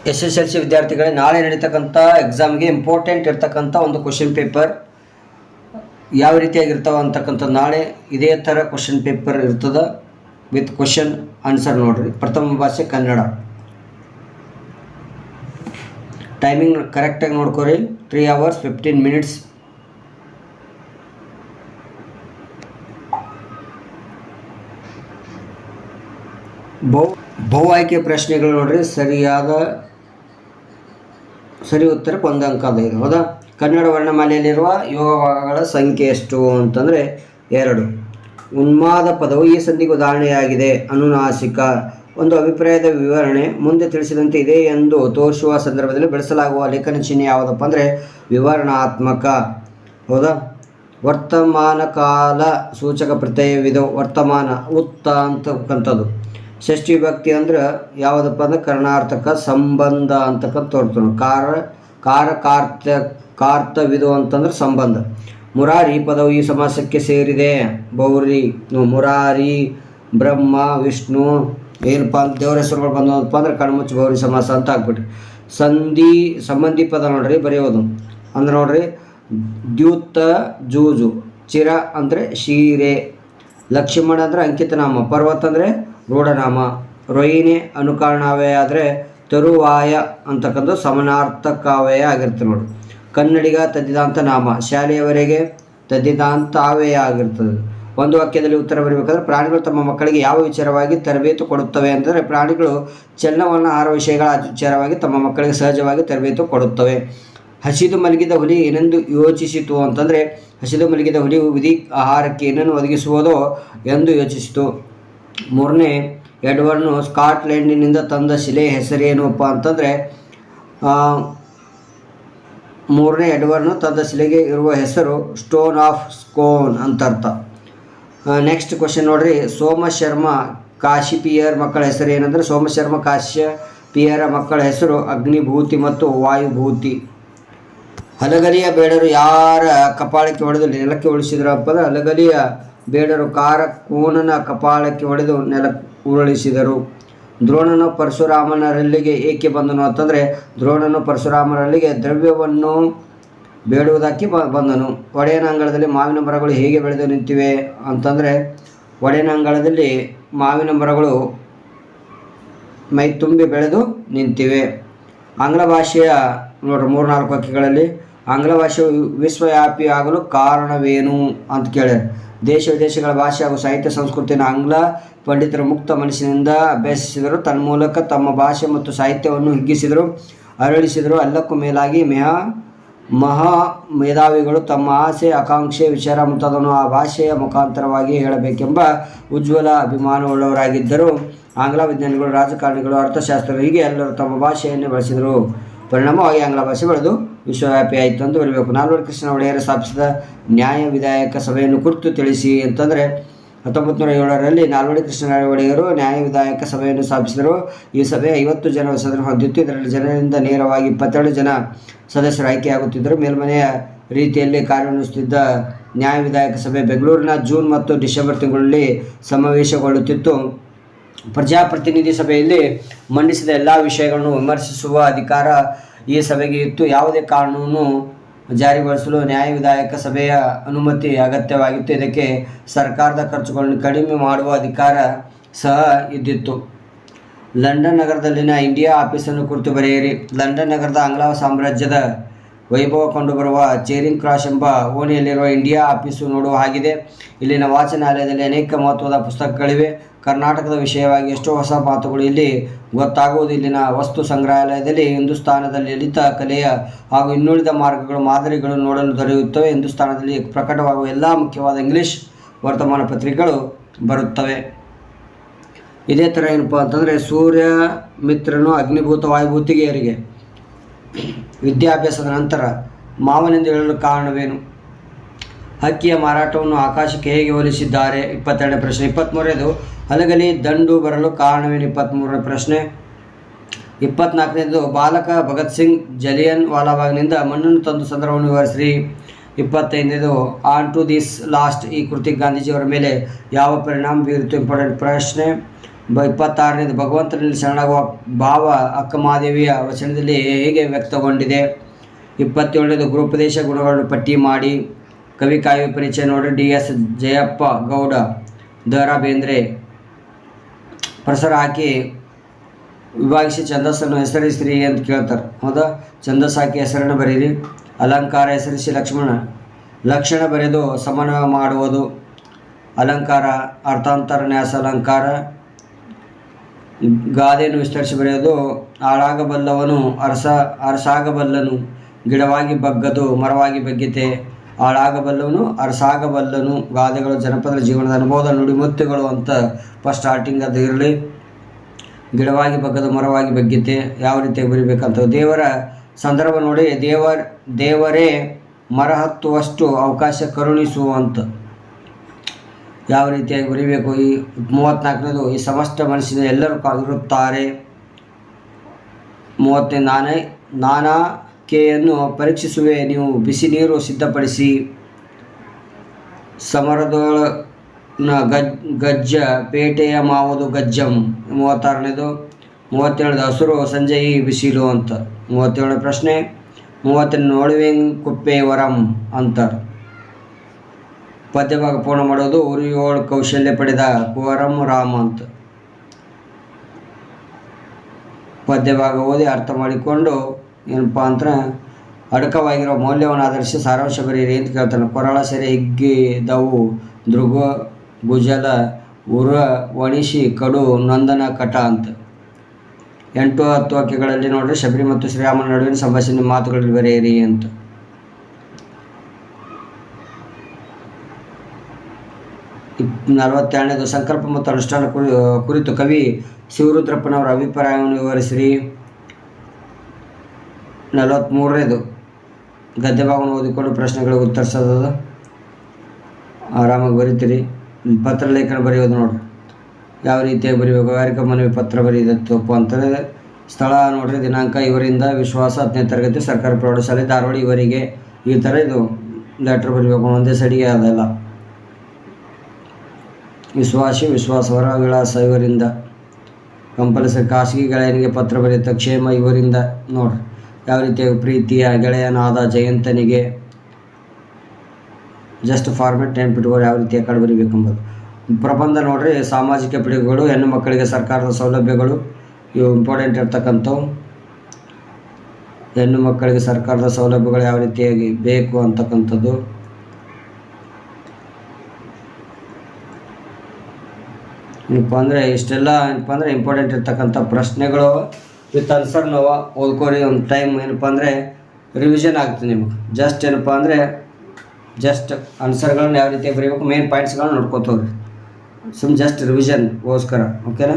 SSLC ವಿದ್ಯಾರ್ಥಿಗಳೇ, ನಾಳೆ ನಡೀತಕ್ಕಂಥ ಎಕ್ಸಾಮ್ಗೆ ಇಂಪಾರ್ಟೆಂಟ್ ಇರ್ತಕ್ಕಂಥ ಒಂದು ಕ್ವಶನ್ ಪೇಪರ್ ಯಾವ ರೀತಿಯಾಗಿರ್ತಾವೆ ಅಂತಕ್ಕಂಥದ್ದು ನಾಳೆ ಇದೇ ಥರ ಕ್ವಶನ್ ಪೇಪರ್ ಇರ್ತದೆ ವಿತ್ ಕ್ವಶನ್ ಆನ್ಸರ್. ನೋಡಿರಿ, ಪ್ರಥಮ ಭಾಷೆ ಕನ್ನಡ. ಟೈಮಿಂಗ್ ಕರೆಕ್ಟಾಗಿ ನೋಡ್ಕೊರಿ, 3 hours 15 minutes. ಬಹು ಆಯ್ಕೆ ಪ್ರಶ್ನೆಗಳು ನೋಡ್ರಿ, ಸರಿ ಉತ್ತರಕ್ಕೆ 1 ಅಂಕ ಇದೆ. ಹೌದಾ? ಕನ್ನಡ ವರ್ಣಮಾಲೆಯಲ್ಲಿರುವ ಯೋಗಭಾಗಗಳ ಸಂಖ್ಯೆ ಎಷ್ಟು ಅಂತಂದರೆ 2. ಉನ್ಮಾದ ಪದವು ಈ ಸಂಧಿಗೆ ಉದಾಹರಣೆಯಾಗಿದೆ. ಅನುನಾಸಿಕ. ಒಂದು ಅಭಿಪ್ರಾಯದ ವಿವರಣೆ ಮುಂದೆ ತಿಳಿಸಿದಂತೆ ಇದೆ ಎಂದು ತೋರಿಸುವ ಸಂದರ್ಭದಲ್ಲಿ ಬಳಸಲಾಗುವ ಲೇಖನ ಚಿಹ್ನೆ ಯಾವುದಪ್ಪ ಅಂದರೆ ವಿವರಣಾತ್ಮಕ. ಹೌದಾ? ವರ್ತಮಾನ ಕಾಲ ಸೂಚಕ ಪ್ರತ್ಯಯವಿದು. ವರ್ತಮಾನ ಉತ್ತ ಅಂತಕ್ಕಂಥದ್ದು. ಷಷ್ಠಿ ವಿಭಕ್ತಿ ಅಂದ್ರೆ ಯಾವುದಪ್ಪ ಅಂದ್ರೆ ಕರ್ಣಾರ್ಥಕ ಸಂಬಂಧ ಅಂತಕ್ಕಂಥ ತೋರ್ತದೆ. ಕಾರ್ತವಿದು ಅಂತಂದ್ರೆ ಸಂಬಂಧ. ಮುರಾರಿ ಪದವು ಈ ಸಮಾಸಕ್ಕೆ ಸೇರಿದೆ. ಬೌರಿ, ಮುರಾರಿ, ಬ್ರಹ್ಮ, ವಿಷ್ಣು ಏನಪ್ಪ ಅಂತ ದೇವರ ಹೆಸರುಗಳು ಬಂದಪ್ಪ ಅಂದ್ರೆ ಕಣ್ಮುಚ್ಚು ಗೌರಿ ಸಮಾಸ ಅಂತ ಆಗ್ಬಿಟ್ರಿ. ಸಂಬಂಧಿ ಪದ ನೋಡ್ರಿ ಬರೆಯೋದು ಅಂದ್ರೆ ನೋಡ್ರಿ, ದ್ಯೂತ ಜೂಜು. ಚಿರ ಅಂದರೆ ಶೀರೆ. ಲಕ್ಷ್ಮಣ ಅಂದರೆ ಅಂಕಿತನಾಮ. ಪರ್ವತ ಅಂದರೆ ರೂಢನಾಮ. ರೊಯಿನಿ ಅನುಕರಣಾವ್ಯಯ ಆದರೆ ತರುವಾಯ ಅಂತಕ್ಕಂಥ ಸಮನಾರ್ಥಕಾವ್ಯಯ ಆಗಿರ್ತದೆ ನೋಡಿ. ಕನ್ನಡಿಗ ತದ್ದಿದಾಂತ ನಾಮ. ಶಾಲೆಯವರೆಗೆ ತದ್ದಿದಾಂತಾವ್ಯಯ ಆಗಿರ್ತದೆ. ಒಂದು ವಾಕ್ಯದಲ್ಲಿ ಉತ್ತರ ಬರಬೇಕಾದ್ರೆ ಪ್ರಾಣಿಗಳು ತಮ್ಮ ಮಕ್ಕಳಿಗೆ ಯಾವ ವಿಚಾರವಾಗಿ ತರಬೇತು ಕೊಡುತ್ತವೆ ಅಂತಂದರೆ ಪ್ರಾಣಿಗಳು ಚಲನವಲನ ಆಹಾರ ವಿಷಯಗಳ ವಿಚಾರವಾಗಿ ತಮ್ಮ ಮಕ್ಕಳಿಗೆ ಸಹಜವಾಗಿ ತರಬೇತು ಕೊಡುತ್ತವೆ. ಹಸಿದು ಮಲಗಿದ ಹುಲಿ ಏನೆಂದು ಯೋಚಿಸಿತು ಅಂತಂದರೆ ಹಸಿದು ಮಲಗಿದ ಹುಲಿ ವಿಧಿ ಆಹಾರಕ್ಕೆ ಏನನ್ನು ಒದಗಿಸುವುದೋ ಎಂದು ಯೋಚಿಸಿತು. 3ನೇ ಎಡ್ವರ್ಡ್ನು ಸ್ಕಾಟ್ಲೆಂಡಿನಿಂದ ತಂದ ಶಿಲೆ ಹೆಸರೇನಪ್ಪ ಅಂತಂದರೆ 3ನೇ ಎಡ್ವರ್ಡ್ನು ತಂದ ಶಿಲೆಗೆ ಇರುವ ಹೆಸರು ಸ್ಟೋನ್ ಆಫ್ ಸ್ಕೋನ್ ಅಂತ ಅರ್ಥ. ನೆಕ್ಸ್ಟ್ ಕ್ವಶನ್ ನೋಡ್ರಿ, ಸೋಮಶರ್ಮ ಕಾಶಿಪಿಯರ್ ಮಕ್ಕಳ ಹೆಸರು ಏನಂದರೆ ಸೋಮಶರ್ಮ ಕಾಶ್ಯಪಿಯರ ಮಕ್ಕಳ ಹೆಸರು ಅಗ್ನಿಭೂತಿ ಮತ್ತು ವಾಯುಭೂತಿ. ಹಲಗಲಿಯ ಬೇಡರು ಯಾರ ಕಪಾಳಕ್ಕೆ ಹೊಡೆದು ನೆಲಕ್ಕೆ ಉಳಿಸಿದ್ರಪ್ಪ ಅಂದರೆ ಹಲಗಲಿಯ ಬೇಡರು ಕೋನನ ಕಪಾಳಕ್ಕೆ ಹೊಡೆದು ನೆಲಕ್ಕೆ ಉರುಳಿಸಿದರು. ದ್ರೋಣನು ಪರಶುರಾಮನರಲ್ಲಿಗೆ ಏಕೆ ಬಂದನು ಅಂತಂದರೆ ದ್ರೋಣನು ಪರಶುರಾಮರಲ್ಲಿಗೆ ದ್ರವ್ಯವನ್ನು ಬೇಡುವುದಕ್ಕೆ ಬಂದನು. ಒಡೆಯನ ಅಂಗಳದಲ್ಲಿ ಮಾವಿನ ಮರಗಳು ಹೇಗೆ ಬೆಳೆದು ನಿಂತಿವೆ ಅಂತಂದರೆ ಒಡೆಯನ ಅಂಗಳದಲ್ಲಿ ಮಾವಿನ ಮರಗಳು ಮೈ ತುಂಬಿ ಬೆಳೆದು ನಿಂತಿವೆ. ಆಂಗ್ಲ ಭಾಷೆಯ ನೋಡ್ರಿ 3-4 ವಾಕ್ಯಗಳಲ್ಲಿ ಆಂಗ್ಲ ಭಾಷೆಯು ವಿಶ್ವವ್ಯಾಪಿ ಆಗಲು ಕಾರಣವೇನು ಅಂತ ಕೇಳ್ಯಾರ. ದೇಶ ವಿದೇಶಗಳ ಭಾಷೆ ಹಾಗೂ ಸಾಹಿತ್ಯ ಸಂಸ್ಕೃತಿಯನ್ನು ಆಂಗ್ಲ ಪಂಡಿತರು ಮುಕ್ತ ಮನಸ್ಸಿನಿಂದ ಅಭ್ಯಸಿಸಿದರು. ತನ್ಮೂಲಕ ತಮ್ಮ ಭಾಷೆ ಮತ್ತು ಸಾಹಿತ್ಯವನ್ನು ಹಿಗ್ಗಿಸಿದರು, ಅರಳಿಸಿದರು. ಎಲ್ಲಕ್ಕೂ ಮೇಲಾಗಿ ಮಹಾ ಮೇಧಾವಿಗಳು ತಮ್ಮ ಆಸೆ, ಆಕಾಂಕ್ಷೆ, ವಿಚಾರ ಮುಂತಾದವನ್ನು ಆ ಭಾಷೆಯ ಮುಖಾಂತರವಾಗಿ ಹೇಳಬೇಕೆಂಬ ಉಜ್ವಲ ಅಭಿಮಾನವುಳ್ಳವರಾಗಿದ್ದರು. ಆಂಗ್ಲ ವಿಜ್ಞಾನಿಗಳು, ರಾಜಕಾರಣಿಗಳು, ಅರ್ಥಶಾಸ್ತ್ರಗಳು ಹೀಗೆ ಎಲ್ಲರೂ ತಮ್ಮ ಭಾಷೆಯನ್ನೇ ಬಳಸಿದರು. ಪರಿಣಾಮವಾಗಿ ಆಂಗ್ಲ ಭಾಷೆ ಬೆಳೆದು ವಿಶ್ವವ್ಯಾಪಿ ಆಯಿತು ಅಂತ ಬರಬೇಕು. ನಾಲ್ವಡಿ ಕೃಷ್ಣ ಒಡೆಯರು ಸ್ಥಾಪಿಸಿದ ನ್ಯಾಯ ವಿಧಾಯಕ ಸಭೆಯನ್ನು ಕುರಿತು ತಿಳಿಸಿ ಅಂತಂದರೆ 1907ರಲ್ಲಿ ನಾಲ್ವಡಿ ಕೃಷ್ಣ ಒಡೆಯರು ನ್ಯಾಯ ವಿಧಾಯಕ ಸಭೆಯನ್ನು ಸ್ಥಾಪಿಸಿದರು. ಈ ಸಭೆ 50 ಜನ ಸದಸ್ಯರು ಹೊಂದಿತ್ತು. ಇದರಲ್ಲಿ ಜನರಿಂದ ನೇರವಾಗಿ 22 ಜನ ಸದಸ್ಯರು ಆಯ್ಕೆಯಾಗುತ್ತಿದ್ದರು. ಮೇಲ್ಮನೆಯ ರೀತಿಯಲ್ಲಿ ಕಾರ್ಯನಿರ್ವಹಿಸುತ್ತಿದ್ದ ನ್ಯಾಯ ವಿಧಾಯಕ ಸಭೆ ಬೆಂಗಳೂರಿನ ಜೂನ್ ಮತ್ತು ಡಿಸೆಂಬರ್ ತಿಂಗಳಲ್ಲಿ ಸಮಾವೇಶಗೊಳ್ಳುತ್ತಿತ್ತು. ಪ್ರಜಾಪ್ರತಿನಿಧಿ ಸಭೆಯಲ್ಲಿ ಮಂಡಿಸಿದ ಎಲ್ಲ ವಿಷಯಗಳನ್ನು ವಿಮರ್ಶಿಸುವ ಅಧಿಕಾರ ಈ ಸಭೆಗೆ ಇತ್ತು. ಯಾವುದೇ ಕಾನೂನು ಜಾರಿಗೊಳಿಸಲು ನ್ಯಾಯ ವಿಧಾಯಕ ಸಭೆಯ ಅನುಮತಿ ಅಗತ್ಯವಾಗಿತ್ತು. ಇದಕ್ಕೆ ಸರ್ಕಾರದ ಖರ್ಚುಗಳನ್ನು ಕಡಿಮೆ ಮಾಡುವ ಅಧಿಕಾರ ಸಹ ಇದ್ದಿತ್ತು. ಲಂಡನ್ ನಗರದಲ್ಲಿನ ಇಂಡಿಯಾ ಆಫೀಸನ್ನು ಕುರಿತು ಬರೆಯಿರಿ. ಲಂಡನ್ ನಗರದ ಆಂಗ್ಲ ಸಾಮ್ರಾಜ್ಯದ ವೈಭವ ಕಂಡುಬರುವ ಚೇರಿಂಗ್ ಕ್ರಾಸ್ ಎಂಬ ಓಣಿಯಲ್ಲಿರುವ ಇಂಡಿಯಾ ಆಫೀಸು ನೋಡುವ ಹಾಗಿದೆ. ಇಲ್ಲಿನ ವಾಚನಾಲಯದಲ್ಲಿ ಅನೇಕ ಮಹತ್ವದ ಪುಸ್ತಕಗಳಿವೆ. ಕರ್ನಾಟಕದ ವಿಷಯವಾಗಿ ಎಷ್ಟೋ ಹೊಸ ಮಾತುಗಳು ಇಲ್ಲಿ ಗೊತ್ತಾಗುವುದು. ಇಲ್ಲಿನ ವಸ್ತು ಸಂಗ್ರಹಾಲಯದಲ್ಲಿ ಹಿಂದೂಸ್ತಾನದಲ್ಲಿ ಲಲಿತ ಕಲೆಯ ಹಾಗೂ ಇನ್ನುಳಿದ ಮಾದರಿಗಳು ನೋಡಲು ದೊರೆಯುತ್ತವೆ. ಹಿಂದೂಸ್ತಾನದಲ್ಲಿ ಪ್ರಕಟವಾಗುವ ಎಲ್ಲ ಮುಖ್ಯವಾದ ಇಂಗ್ಲೀಷ್ ವರ್ತಮಾನ ಪತ್ರಿಕೆಗಳು ಬರುತ್ತವೆ. ಇದೇ ಥರ ಏನಪ್ಪ ಅಂತಂದರೆ ಸೂರ್ಯ ಮಿತ್ರನು ಅಗ್ನಿಭೂತ ವಾಯುಭೂತಿಗೆ ಏರಿಗೆ. ವಿದ್ಯಾಭ್ಯಾಸದ ನಂತರ ಮಾವನೆಂದು ಹೇಳಲು ಕಾರಣವೇನು? ಹಕ್ಕಿಯ ಮಾರಾಟವನ್ನು ಆಕಾಶಕ್ಕೆ ಹೇಗೆ ಹೋಲಿಸಿದ್ದಾರೆ? 22ನೇ ಪ್ರಶ್ನೆ. 23ನೇದು ಹಲಗಲಿ ದಂಡು ಬರಲು ಕಾರಣವೇನು? 23ನೇ ಪ್ರಶ್ನೆ. 24ನೇದು ಬಾಲಕ ಭಗತ್ ಸಿಂಗ್ ಜಲಿಯನ್ ವಾಲಾಬಾಗ್ನಿಂದ ಮಣ್ಣನ್ನು ತಂದು ಸಂದರ್ಭವನ್ನು ವಿವರಿಸಿರಿ. 25ನೇದು ಆನ್ ಟು ದಿಸ್ ಲಾಸ್ಟ್, ಈ ಕೃತಿ ಗಾಂಧೀಜಿಯವರ ಮೇಲೆ ಯಾವ ಪರಿಣಾಮ ಬೀರಿತು? ಇಂಪಾರ್ಟೆಂಟ್ ಪ್ರಶ್ನೆ. 26ನೇದು ಭಗವಂತನಲ್ಲಿ ಶರಣಾಗುವ ಭಾವ ಅಕ್ಕ ಮಹಾದೇವಿಯ ವಚನದಲ್ಲಿ ಹೇಗೆ ವ್ಯಕ್ತಗೊಂಡಿದೆ. 27ನೇದು ಗುರುಪದೇಶ ಗುಣಗಳನ್ನು ಪಟ್ಟಿ ಮಾಡಿ. ಕವಿ ಕಾವ್ಯ ಪರಿಚಯ ನೋಡ್ರಿ DS ಜಯಪ್ಪ ಗೌಡ, ದ.ರಾ ಬೇಂದ್ರೆ. ಪ್ರಸರ ಹಾಕಿ ವಿಭಾಗಿಸಿ ಛಂದಸ್ಸನ್ನು ಹೆಸರಿಸಿರಿ ಅಂತ ಕೇಳ್ತಾರೆ. ಹೌದಾ, ಛಂದಸ್ಸು ಹಾಕಿ ಹೆಸರನ್ನು ಬರೀರಿ. ಅಲಂಕಾರ ಹೆಸರಿಸಿ ಲಕ್ಷಣ ಬರೆದು ಸಮನ್ವಯ ಮಾಡುವುದು. ಅಲಂಕಾರ ಅರ್ಥಾಂತರ ನ್ಯಾಸ ಅಲಂಕಾರ. ಗಾದೆಯನ್ನು ವಿಸ್ತರಿಸಿ ಬರೆಯೋದು. ಆಳಾಗಬಲ್ಲವನು ಅರಸಾಗಬಲ್ಲನು, ಗಿಡವಾಗಿ ಬಗ್ಗದು ಮರವಾಗಿ ಬಗ್ಗಿತೆ. ಆಳಾಗಬಲ್ಲವನು ಅರಸಾಗಬಲ್ಲನು. ಗಾದೆಗಳು ಜನಪದ ಜೀವನದ ಅನುಭವದ ನುಡಿಮುತ್ತುಗಳು ಅಂತ ಫಸ್ಟ್ ಸ್ಟಾರ್ಟಿಂಗ್ ಅದು ಇರಲಿ. ಗಿಡವಾಗಿ ಬಗ್ಗದು ಮರವಾಗಿ ಬಗ್ಗಿತೆ ಯಾವ ರೀತಿಯಾಗಿ ಬರಿಬೇಕಂತ ದೇವರ ಸಂದರ್ಭ ನೋಡಿ. ದೇವರೇ ಮರ ಹತ್ತುವಷ್ಟು ಅವಕಾಶ ಕರುಣಿಸುವಂತ ಯಾವ ರೀತಿಯಾಗಿ ಬರೀಬೇಕು. ಈ 34ನೇದು ಈ ಸಮಸ್ತ ಮನಸ್ಸಿನ ಎಲ್ಲರೂ ಇರುತ್ತಾರೆ. 35 ನಾನಾಕೆಯನ್ನು ಪರೀಕ್ಷಿಸುವೆ ನೀವು ಬಿಸಿ ನೀರು ಸಿದ್ಧಪಡಿಸಿ. ಸಮರದೊಳನ ಗಜ್ಜ ಪೇಟೆಯ ಮಾವುದು ಗಜ್ಜಂ. 36ನೇದು. 37ನೇದು ಹಸುರು ಸಂಜೆಯಿ ಬಿಸಿಲು ಅಂತ. 37ನೇ ಪ್ರಶ್ನೆ. 38 ನೋಡುವೆಂ ಕುಪ್ಪೆ ವರಂ ಅಂತಾರೆ. ಪದ್ಯಭಾಗ ಪೂರ್ಣ ಮಾಡೋದು. ಉರಿಯೋಳು ಕೌಶಲ್ಯ ಪಡೆದ ಕುವರಂ ರಾಮ ಅಂತ. ಪದ್ಯಭಾಗ ಓದಿ ಅರ್ಥ ಮಾಡಿಕೊಂಡು ಏನಪ್ಪ ಅಂದ್ರೆ ಅಡಕವಾಗಿರೋ ಮೌಲ್ಯವನ್ನು ಆಧರಿಸಿ ಸಾರಾಂಶ ಬರೀರಿ ಅಂತ ಕೇಳ್ತಾನೆ. ಕೊರಳ ಸೆರೆ ಹಿಗ್ಗಿದವು ದೃಗ ಗುಜಲ ಉರ ವಣಿಸಿ ಕಡು ನಂದನ ಕಟ ಅಂತ. 8-10 ವಾಕ್ಯಗಳಲ್ಲಿ ನೋಡ್ರಿ ಶಬರಿ ಮತ್ತು ಶ್ರೀರಾಮನ ನಡುವಿನ ಸಂಭಾಷಣೆ ಮಾತುಗಳಲ್ಲಿ ಬರೆಯಿರಿ ಅಂತ. ನಲವತ್ತೆರಡನೇದು ಸಂಕಲ್ಪ ಮತ್ತು ಅನುಷ್ಠಾನ ಕುರಿತು ಕವಿ ಶಿವರುದ್ರಪ್ಪನವರ ಅಭಿಪ್ರಾಯವನ್ನು ವಿವರಿಸಿರಿ. 43ನೇದು ಗದ್ಯ ಭಾಗವನ್ನು ಓದಿಕೊಂಡು ಪ್ರಶ್ನೆಗಳಿಗೆ ಉತ್ತರಿಸೋದು. ಆರಾಮಾಗಿ ಬರೀತೀರಿ. ಪತ್ರ ಲೇಖನ ಬರೆಯೋದು ನೋಡ್ರಿ ಯಾವ ರೀತಿಯಾಗಿ ಬರೀಬೇಕು. ವ್ಯವಹಾರಿಕ ಮನವಿ ಪತ್ರ ಬರೆಯೋದಪ್ಪ ಅಂತಂದರೆ ಸ್ಥಳ ನೋಡ್ರಿ, ದಿನಾಂಕ ಇವರಿಂದ, ವಿಶ್ವಾಸ 10ನೇ ತರಗತಿ ಸರ್ಕಾರಿ ಪ್ರೌಢಶಾಲೆ ಧಾರವಾಡ ಇವರಿಗೆ, ಈ ಥರ ಇದು ಲೆಟ್ರ್ ಬರೀಬೇಕು. ಒಂದೇ ಸಡಿಗೆ ಅದೆಲ್ಲ. ವಿಶ್ವಾಸವರ ವಿಳಾಸ ಇವರಿಂದ. ಕಂಪಲ್ಸರಿ ಖಾಸಗಿ ಗೆಳೆಯನಿಗೆ ಪತ್ರ ಬರೆಯುತ್ತ ಕ್ಷೇಮ ಇವರಿಂದ ನೋಡ್ರಿ ಯಾವ ರೀತಿಯಾಗಿ. ಪ್ರೀತಿಯ ಗೆಳೆಯನಾದ ಜಯಂತನಿಗೆ ಜಸ್ಟ್ ಫಾರ್ಮೆಟ್ ನೆನ್ಪಿಟ್ಕೊಂಡು ಯಾವ ರೀತಿಯ ಕಡೆ ಬರೀಬೇಕೆಂಬುದು. ಪ್ರಬಂಧ ನೋಡ್ರಿ ಸಾಮಾಜಿಕ ಪಿಡುಗುಗಳು, ಹೆಣ್ಣು ಮಕ್ಕಳಿಗೆ ಸರ್ಕಾರದ ಸೌಲಭ್ಯಗಳು ಇವು ಇಂಪಾರ್ಟೆಂಟ್ ಇರ್ತಕ್ಕಂಥವು. ಹೆಣ್ಣು ಮಕ್ಕಳಿಗೆ ಸರ್ಕಾರದ ಸೌಲಭ್ಯಗಳು ಯಾವ ರೀತಿಯಾಗಿ ಬೇಕು ಅಂತಕ್ಕಂಥದ್ದು. ಏನಪ್ಪ ಅಂದರೆ ಇಷ್ಟೆಲ್ಲ ಏನಪ್ಪ ಅಂದರೆ ಇಂಪಾರ್ಟೆಂಟ್ ಇರ್ತಕ್ಕಂಥ ಪ್ರಶ್ನೆಗಳು ವಿತ್ ಆನ್ಸರ್ ನಾವು ಓದ್ಕೋರಿ. ಒಂದು ಟೈಮ್ ಏನಪ್ಪ ಅಂದರೆ ರಿವಿಷನ್ ಆಗ್ತದೆ ನಿಮಗೆ. ಜಸ್ಟ್ ಏನಪ್ಪ ಅಂದರೆ ಜಸ್ಟ್ ಆನ್ಸರ್ಗಳನ್ನ ಯಾವ ರೀತಿಯಾಗಿ ಬರೀಬೇಕು, ಮೇನ್ ಪಾಯಿಂಟ್ಸ್ಗಳನ್ನ ನೋಡ್ಕೋತ ಹೋಗ್ರಿ. ಜಸ್ಟ್ ರಿವಿಷನ್ಗೋಸ್ಕರ. ಓಕೆನಾ.